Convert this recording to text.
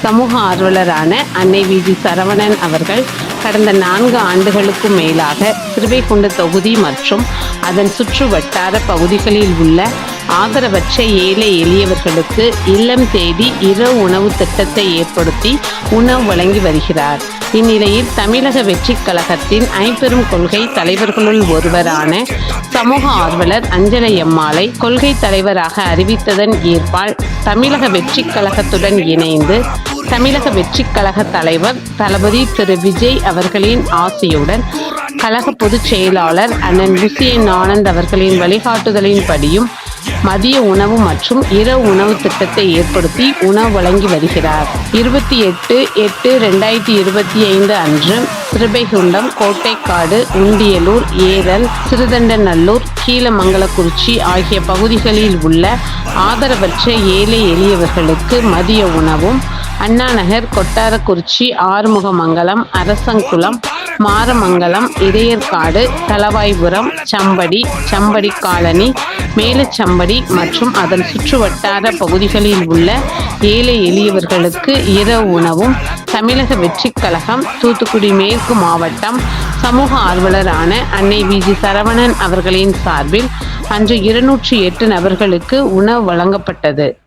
சமூக ஆர்வலரான அன்னை வி.ஜி. சரவணன் அவர்கள் கடந்த 4 ஆண்டுகளுக்கும் மேலாக சிறுவைகுண்டு தொகுதி மற்றும் அதன் சுற்று வட்டார பகுதிகளில் உள்ள ஆதரவற்ற ஏழை எளியவர்களுக்கு இல்லம் தேடி இரவு உணவு திட்டத்தை ஏற்படுத்தி உணவு வழங்கி வருகிறார். இந்நிலையில் தமிழக வெற்றிக் கழகத்தின் ஐம்பெரும் கொள்கை தலைவர்களுள் ஒருவரான சமூக ஆர்வலர் அஞ்சலையம்மாளை கொள்கை தலைவராக அறிவித்ததன் ஏற்பால் தமிழக வெற்றிக் கழகத்துடன் இணைந்து தமிழக வெற்றிக் கழக தலைவர் தளபதி திரு விஜய் அவர்களின் ஆசையுடன் கழக பொதுச் செயலாளர் அண்ணன் லுசியன் ஆனந்த் அவர்களின் வழிகாட்டுதலின்படியும் மதிய உணவு மற்றும் இரவு உணவு திட்டத்தை ஏற்படுத்தி உணவு வழங்கி வருகிறார். 28/8/2025 அன்று சிறுவைகுண்டம், கோட்டைக்காடு, உண்டியலூர், ஏரல், சிறுதண்டநல்லூர், கீழமங்கலக்குறிச்சி ஆகிய பகுதிகளில் உள்ள ஆதரவற்ற ஏழை எளியவர்களுக்கு மதிய உணவும், அண்ணாநகர், கொட்டாரக்குறிச்சி, ஆறுமுகமங்கலம், அரசங்குளம், மாரமங்கலம், இடையர்காடு, தளவாய்புரம், சம்படி காலனி, மேலச்சம்படி மற்றும் அதன் சுற்றுவட்டார பகுதிகளில் உள்ள ஏழை எளியவர்களுக்கு இரவு உணவும் தமிழக வெற்றிக் கழகம் தூத்துக்குடி மேற்கு மாவட்டம் சமூக ஆர்வலரான அன்னை வி.ஜி. சரவணன் அவர்களின் சார்பில் அன்று 208 நபர்களுக்கு உணவு வழங்கப்பட்டது.